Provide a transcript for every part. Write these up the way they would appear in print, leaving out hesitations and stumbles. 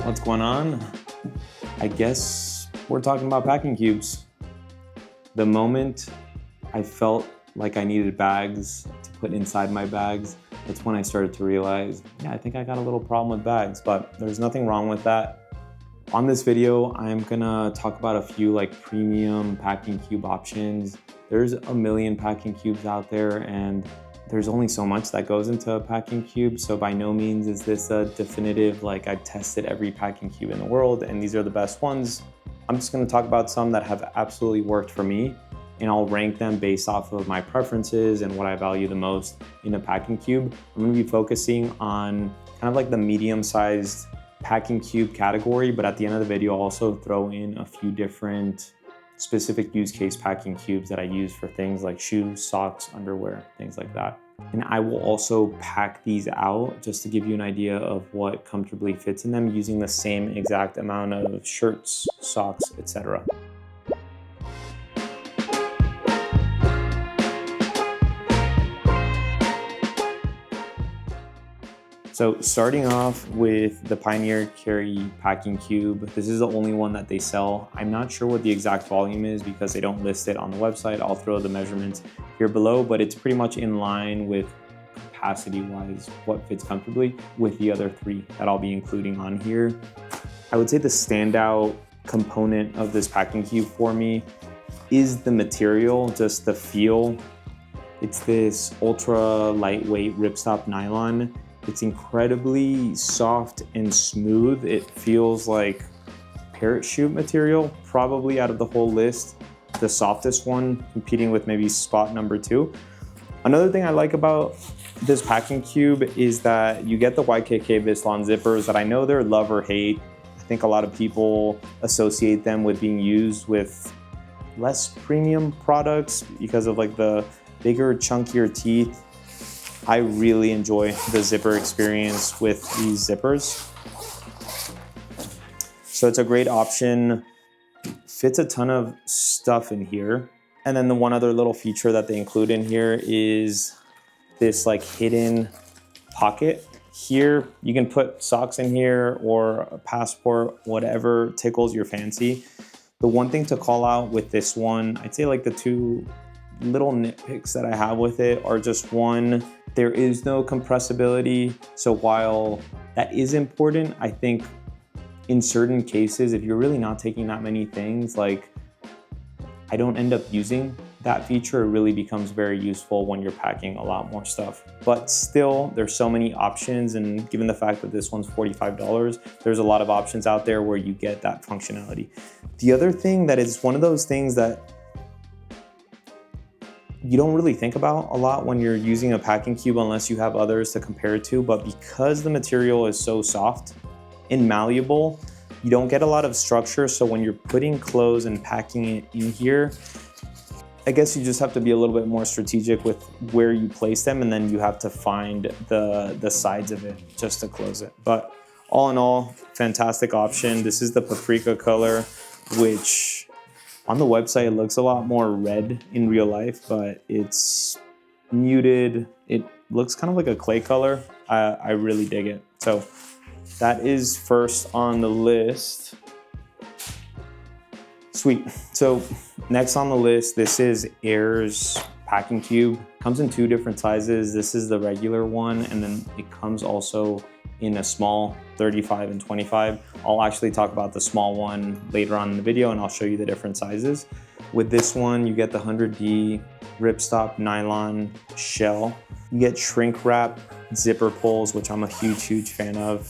What's going on? I guess we're talking about packing cubes. The moment I felt like I needed bags to put inside my bags, that's when I started to realize, yeah, I think I got a little problem with bags, but there's nothing wrong with that. On this video, I'm gonna talk about a few like premium packing cube options. There's a million packing cubes out there and there's only so much that goes into a packing cube. So by no means is this a definitive, like I've tested every packing cube in the world and these are the best ones. I'm just gonna talk about some that have absolutely worked for me and I'll rank them based off of my preferences and what I value the most in a packing cube. I'm gonna be focusing on kind of like the medium-sized packing cube category, but at the end of the video, I'll also throw in a few different specific use case packing cubes that I use for things like shoes, socks, underwear, things like that. And I will also pack these out just to give you an idea of what comfortably fits in them using the same exact amount of shirts, socks, etc. So starting off with the Pioneer Carry Packing Cube, this is the only one that they sell. I'm not sure what the exact volume is because they don't list it on the website. I'll throw the measurements here below, but it's pretty much in line with capacity-wise what fits comfortably with the other three that I'll be including on here. I would say the standout component of this packing cube for me is the material, just the feel. It's this ultra lightweight ripstop nylon. It's incredibly soft and smooth. It feels like parachute material, probably out of the whole list, the softest one, competing with maybe spot number 2. Another thing I like about this packing cube is that you get the YKK Vislon zippers that I know they're love or hate. I think a lot of people associate them with being used with less premium products because of like the bigger, chunkier teeth. I really enjoy the zipper experience with these zippers. So it's a great option, fits a ton of stuff in here. And then the one other little feature that they include in here is this like hidden pocket. Here, you can put socks in here or a passport, whatever tickles your fancy. The one thing to call out with this one, I'd say like the two little nitpicks that I have with it are just one, there is no compressibility. So while that is important, I think in certain cases, if you're really not taking that many things, like I don't end up using that feature. It really becomes very useful when you're packing a lot more stuff. But still, there's so many options. And given the fact that this one's $45, there's a lot of options out there where you get that functionality. The other thing that is one of those things that you don't really think about a lot when you're using a packing cube unless you have others to compare it to, but because the material is so soft and malleable, you don't get a lot of structure. So when you're putting clothes and packing it in here, I guess you just have to be a little bit more strategic with where you place them, and then you have to find the sides of it just to close it. But all in all, fantastic option. This is the paprika color, which on the website, it looks a lot more red in real life, but it's muted. It looks kind of like a clay color. I really dig it. So that is first on the list. Sweet. So next on the list, this is Air's packing cube. Comes in 2 different sizes. This is the regular one, and then it comes also in a small 35 and 25. I'll actually talk about the small one later on in the video and I'll show you the different sizes. With this one, you get the 100D ripstop nylon shell. You get shrink wrap zipper pulls, which I'm a huge fan of.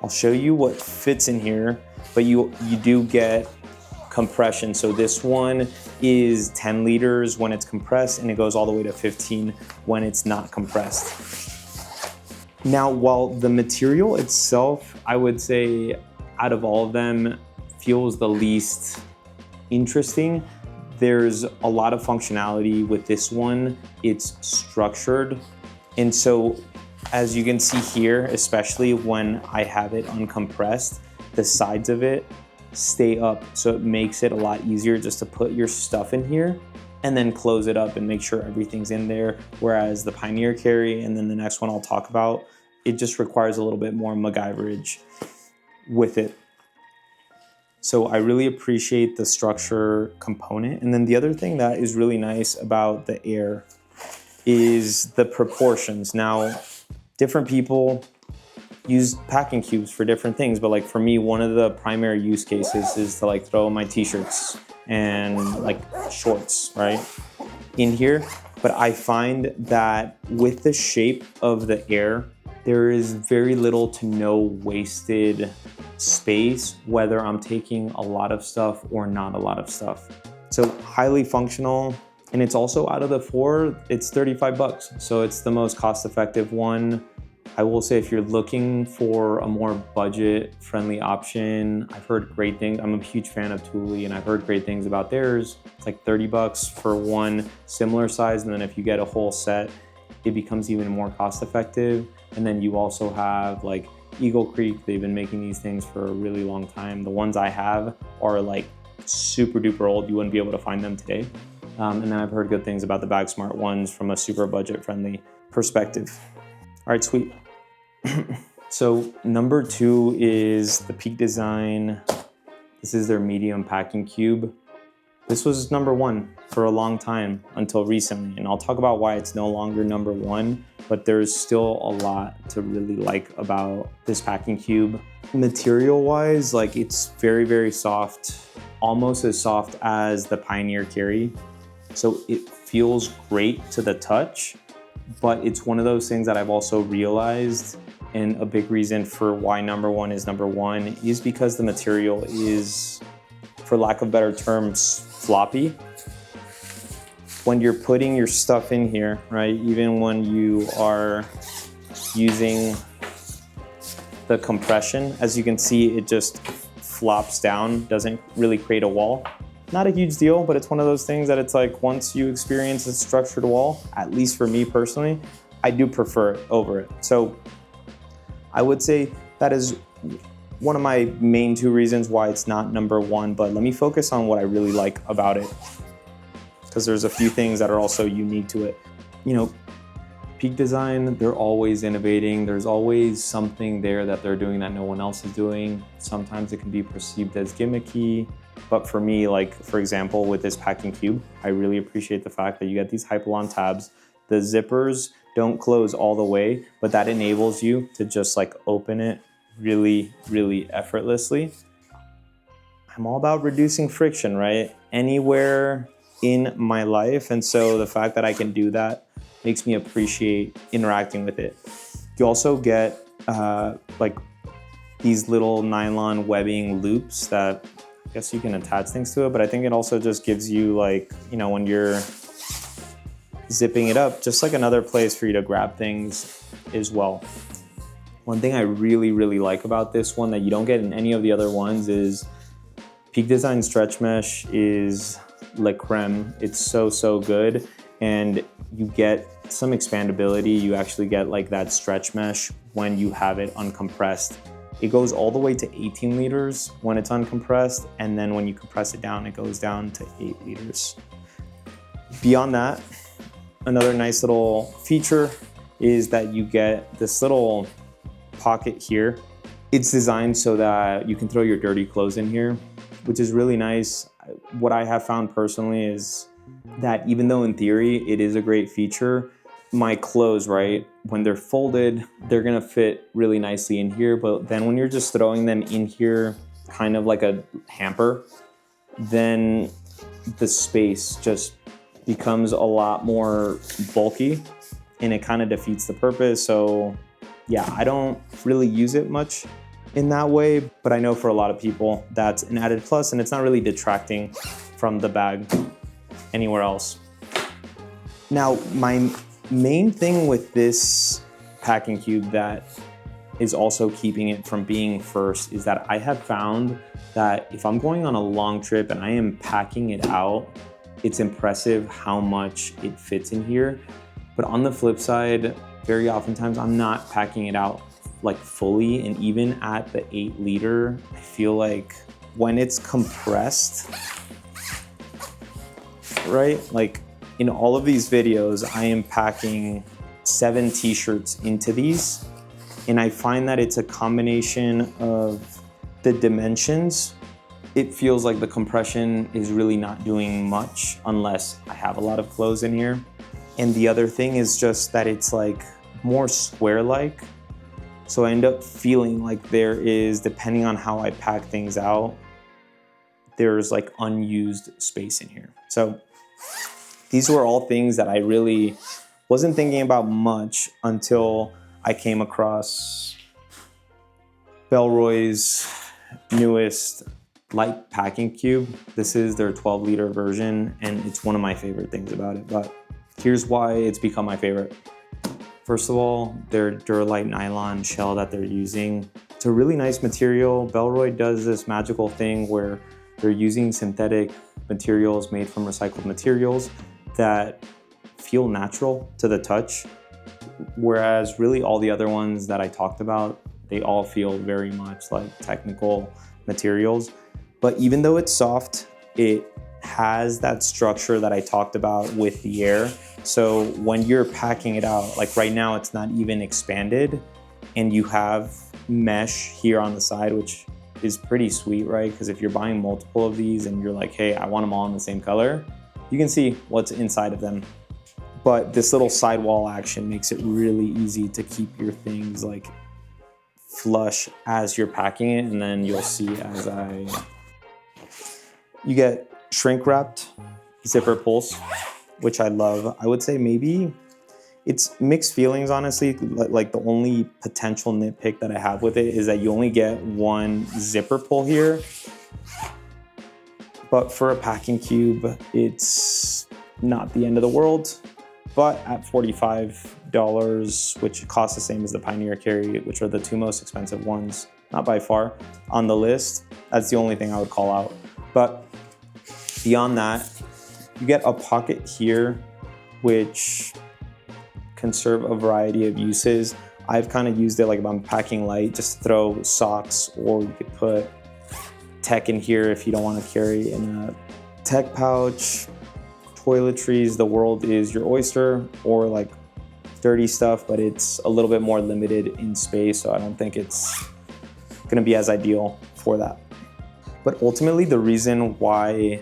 I'll show you what fits in here, but you do get compression. So this one is 10 liters when it's compressed and it goes all the way to 15 when it's not compressed. Now, while the material itself, I would say out of all of them, feels the least interesting, there's a lot of functionality with this one. It's structured. And so as you can see here, especially when I have it uncompressed, the sides of it stay up. So it makes it a lot easier just to put your stuff in here and then close it up and make sure everything's in there. Whereas the Pioneer Carry and then the next one I'll talk about, it just requires a little bit more MacGyverage. with it. So I really appreciate the structure component. And then the other thing that is really nice about the Air is the proportions. Now, different people use packing cubes for different things, but like for me, one of the primary use cases is to like throw my t-shirts and like shorts, right, in here. But I find that with the shape of the Air, there is very little to no wasted space, whether I'm taking a lot of stuff or not a lot of stuff. So highly functional, and it's also out of the four, it's 35 bucks. So it's the most cost-effective one. I will say if you're looking for a more budget-friendly option, I've heard great things. I'm a huge fan of Thule, and I've heard great things about theirs. It's like 30 bucks for one similar size, and then if you get a whole set, it becomes even more cost-effective. And then you also have like Eagle Creek. They've been making these things for a really long time. The ones I have are like super duper old. You wouldn't be able to find them today. And then I've heard good things about the Bag Smart ones from a super budget-friendly perspective. All right, sweet. So number 2 is the Peak Design. This is their medium packing cube. This was number 1 for a long time until recently, and I'll talk about why it's no longer number 1, but there's still a lot to really like about this packing cube. Material-wise, like it's very, very soft, almost as soft as the Pioneer Carry. So it feels great to the touch, but it's one of those things that I've also realized, and a big reason for why number 1 is number 1 is because the material is, for lack of better terms, floppy. When you're putting your stuff in here, right, even when you are using the compression, as you can see, it just flops down, doesn't really create a wall. Not a huge deal, but it's one of those things that it's like once you experience a structured wall, at least for me personally, I do prefer it over it. So I would say that is one of my main 2 reasons why it's not number 1, but let me focus on what I really like about it, because there's a few things that are also unique to it. You know, Peak Design, they're always innovating. There's always something there that they're doing that no one else is doing. Sometimes it can be perceived as gimmicky, but for me, like for example, with this packing cube, I really appreciate the fact that you get these Hypalon tabs. The zippers don't close all the way, but that enables you to just like open it really, really effortlessly. I'm all about reducing friction, right? Anywhere in my life. And so the fact that I can do that makes me appreciate interacting with it. You also get like these little nylon webbing loops that I guess you can attach things to it, but I think it also just gives you like, you know, when you're zipping it up, just like another place for you to grab things as well. One thing I really, really like about this one that you don't get in any of the other ones is Peak Design stretch mesh is la creme. It's so, so good. And you get some expandability. You actually get like that stretch mesh when you have it uncompressed. It goes all the way to 18 liters when it's uncompressed. And then when you compress it down, it goes down to 8 liters. Beyond that, another nice little feature is that you get this little pocket here. It's designed so that you can throw your dirty clothes in here, which is really nice. What I have found personally is that even though in theory it is a great feature, my clothes, right, when they're folded, they're gonna fit really nicely in here, but then when you're just throwing them in here, kind of like a hamper, then the space just becomes a lot more bulky and it kind of defeats the purpose. So yeah, I don't really use it much in that way, but I know for a lot of people that's an added plus, and it's not really detracting from the bag anywhere else. Now, my main thing with this packing cube that is also keeping it from being first is that I have found that if I'm going on a long trip and I am packing it out, it's impressive how much it fits in here. But on the flip side, very oftentimes I'm not packing it out like fully, and even at the 8 liter, I feel like when it's compressed, right? Like in all of these videos, I am packing 7 t-shirts into these, and I find that it's a combination of the dimensions, it feels like the compression is really not doing much unless I have a lot of clothes in here. And the other thing is just that it's like more square-like. So I end up feeling like there is, depending on how I pack things out, there's like unused space in here. So these were all things that I really wasn't thinking about much until I came across Bellroy's newest light packing cube. This is their 12-liter version, and it's one of my favorite things about it. But here's why it's become my favorite. First of all, their Duralite nylon shell that they're using. It's a really nice material. Bellroy does this magical thing where they're using synthetic materials made from recycled materials that feel natural to the touch, whereas really all the other ones that I talked about, they all feel very much like technical materials. But even though it's soft, it has that structure that I talked about with the air. So when you're packing it out, like right now it's not even expanded, and you have mesh here on the side, which is pretty sweet, right? Because if you're buying multiple of these and you're like, hey, I want them all in the same color, you can see what's inside of them. But this little sidewall action makes it really easy to keep your things like flush as you're packing it. And then you'll see as you get shrink wrapped zipper pulls, which I love. I would say maybe it's mixed feelings, honestly. Like the only potential nitpick that I have with it is that you only get one zipper pull here. But for a packing cube, it's not the end of the world. But at $45, which costs the same as the Pioneer Carry, which are the two most expensive ones, not by far, on the list, that's the only thing I would call out. But beyond that, you get a pocket here, which can serve a variety of uses. I've kind of used it like if I'm packing light, just to throw socks, or you could put tech in here if you don't want to carry in a tech pouch. Toiletries, the world is your oyster, or like dirty stuff, but it's a little bit more limited in space, so I don't think it's gonna be as ideal for that. But ultimately, the reason why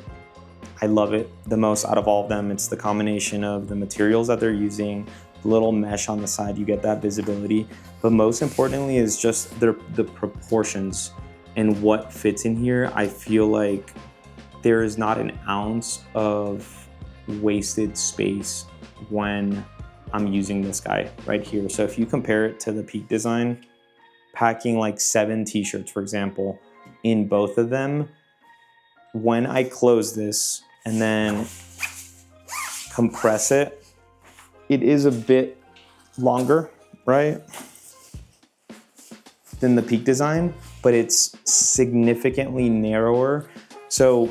I love it the most out of all of them, it's the combination of the materials that they're using, the little mesh on the side, you get that visibility, but most importantly is just the proportions and what fits in here. I feel like there is not an ounce of wasted space when I'm using this guy right here. So if you compare it to the Peak design, packing like 7 t-shirts, for example, in both of them, when I close this and then compress it, it is a bit longer, right, than the Peak design, but it's significantly narrower. So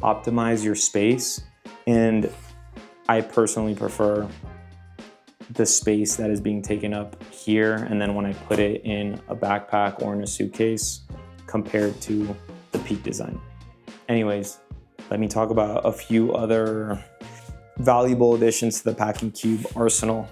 optimize your space. And I personally prefer the space that is being taken up here, and then when I put it in a backpack or in a suitcase, compared to the Peak design. Anyways, let me talk about a few other valuable additions to the packing cube arsenal.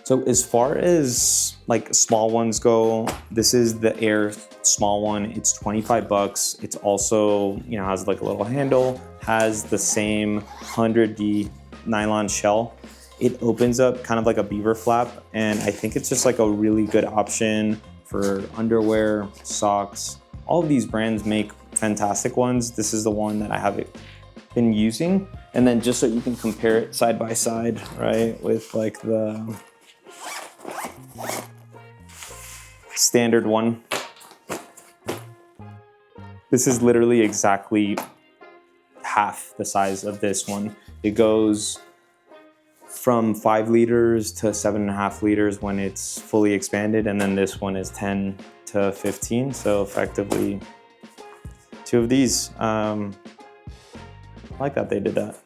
So as far as like small ones go, this is the Air small one. It's 25 bucks. It's also, you know, has like a little handle, has the same 100D nylon shell. It opens up kind of like a beaver flap, and I think it's just like a really good option for underwear, socks. All of these brands make fantastic ones. This is the one that I have been using. And then just so you can compare it side by side, right, with like the standard one. This is literally exactly half the size of this one. It goes from 5 liters to 7.5 liters when it's fully expanded, and then this one is 10 to 15. So effectively 2 of these. I like that they did that.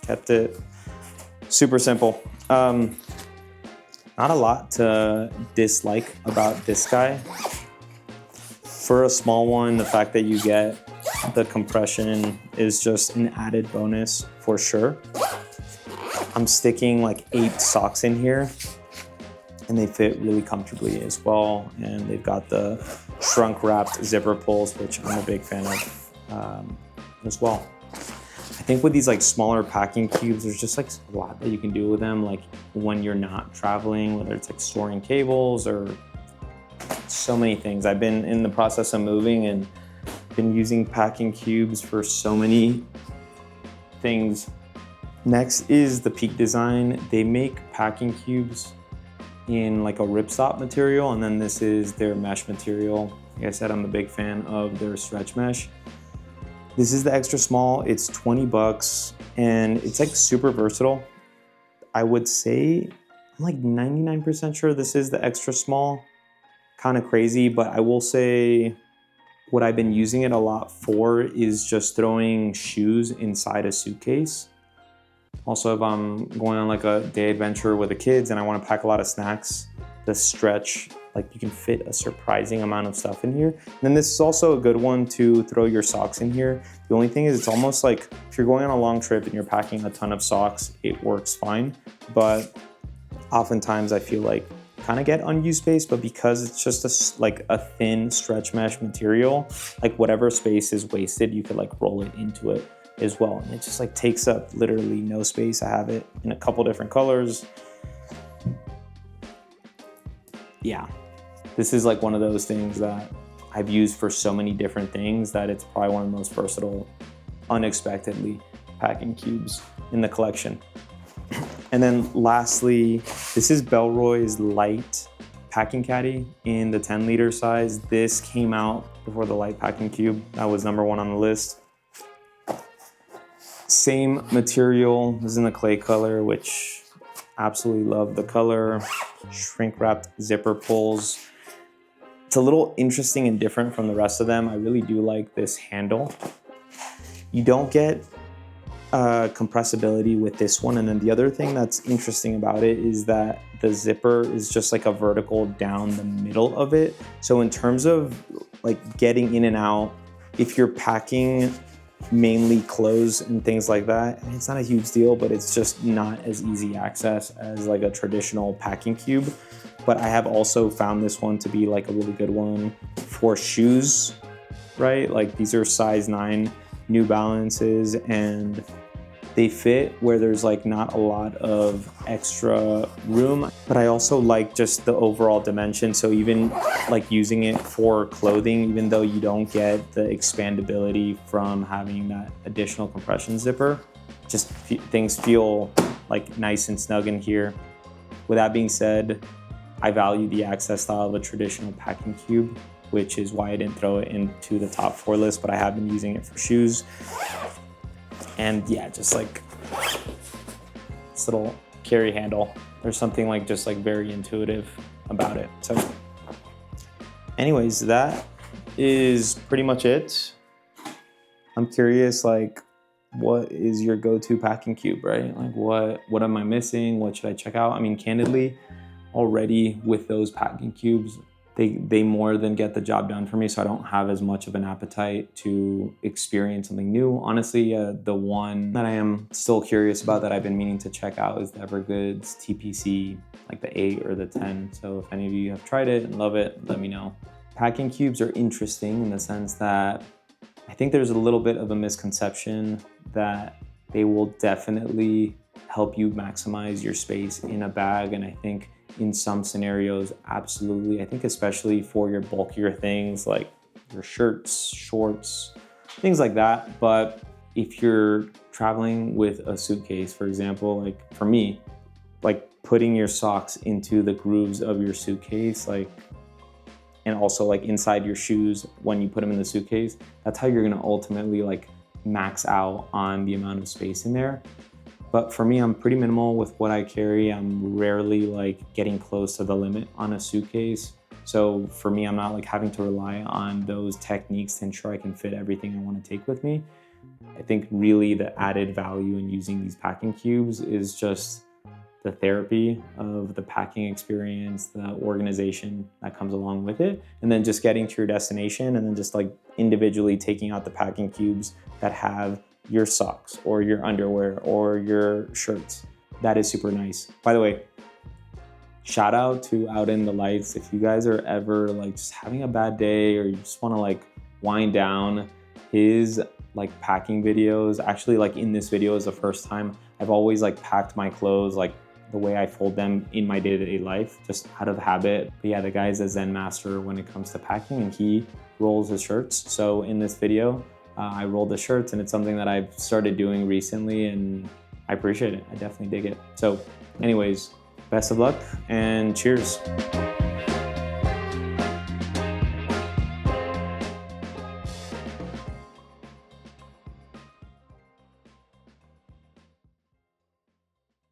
Kept it super simple. Not a lot to dislike about this guy. For a small one, the fact that you get the compression is just an added bonus for sure. I'm sticking like 8 socks in here, and they fit really comfortably as well. And they've got the shrunk wrapped zipper pulls, which I'm a big fan of as well. I think with these like smaller packing cubes, there's just like a lot that you can do with them. Like when you're not traveling, whether it's like storing cables or so many things. I've been in the process of moving and been using packing cubes for so many things. Next is the Peak Design. They make packing cubes in like a ripstop material, and then this is their mesh material. Like I said, I'm a big fan of their stretch mesh. This is the extra small. It's 20 bucks and it's like super versatile. I would say I'm like 99% sure this is the extra small. Kind of crazy, but I will say what I've been using it a lot for is just throwing shoes inside a suitcase. Also, if I'm going on like a day adventure with the kids and I want to pack a lot of snacks, the stretch, like you can fit a surprising amount of stuff in here. And then this is also a good one to throw your socks in here. The only thing is it's almost like if you're going on a long trip and you're packing a ton of socks, it works fine. But oftentimes I feel like kind of get unused space, but because it's just like a thin stretch mesh material, like whatever space is wasted, you could like roll it into it as well. And it just like takes up literally no space. I have it in a couple different colors. Yeah, this is like one of those things that I've used for so many different things that it's probably one of the most versatile, unexpectedly packing cubes in the collection. And then lastly, this is Bellroy's light packing caddy in the 10-liter size. This came out before the light packing cube. That was number one on the list. Same material. This is in the clay color, which absolutely love the color. Shrink wrapped zipper pulls. It's a little interesting and different from the rest of them. I really do like this handle. You don't get compressibility with this one. And then the other thing that's interesting about it is that the zipper is just like a vertical down the middle of it. So in terms of like getting in and out, if you're packing mainly clothes and things like that, it's not a huge deal, but it's just not as easy access as like a traditional packing cube. But I have also found this one to be like a really good one for shoes, right? Like these are size 9 New Balances, and they fit where there's like not a lot of extra room, but I also like just the overall dimension. So even like using it for clothing, even though you don't get the expandability from having that additional compression zipper, just things feel like nice and snug in here. With that being said, I value the access style of a traditional packing cube, which is why I didn't throw it into the top 4 list, but I have been using it for shoes. And yeah, just like this little carry handle. There's something like just like very intuitive about it. So anyways, that is pretty much it. I'm curious, like, what is your go-to packing cube, right? Like what am I missing? What should I check out? I mean, candidly, already with those packing cubes, they more than get the job done for me, so I don't have as much of an appetite to experience something new. Honestly, the one that I am still curious about that I've been meaning to check out is the Evergoods TPC, like the 8 or the 10. So if any of you have tried it and love it, let me know. Packing cubes are interesting in the sense that I think there's a little bit of a misconception that they will definitely help you maximize your space in a bag, and I think in some scenarios, absolutely. I think especially for your bulkier things like your shirts, shorts, things like that. But if you're traveling with a suitcase, for example, like for me, like putting your socks into the grooves of your suitcase, like, and also like inside your shoes when you put them in the suitcase, that's how you're gonna ultimately like max out on the amount of space in there. But for me, I'm pretty minimal with what I carry. I'm rarely like getting close to the limit on a suitcase. So for me, I'm not like having to rely on those techniques to ensure I can fit everything I want to take with me. I think really the added value in using these packing cubes is just the therapy of the packing experience, the organization that comes along with it, and then just getting to your destination and then just like individually taking out the packing cubes that have your socks or your underwear or your shirts. That is super nice. By the way, shout out to Out in the Lights. If you guys are ever like just having a bad day or you just want to like wind down, his like packing videos, actually like in this video is the first time I've always like packed my clothes like the way I fold them in my day-to-day life, just out of habit. But yeah, the guy's a Zen master when it comes to packing, and he rolls his shirts. So in this video, I rolled the shirts, and it's something that I've started doing recently, and I appreciate it. I definitely dig it. So anyways, best of luck and cheers.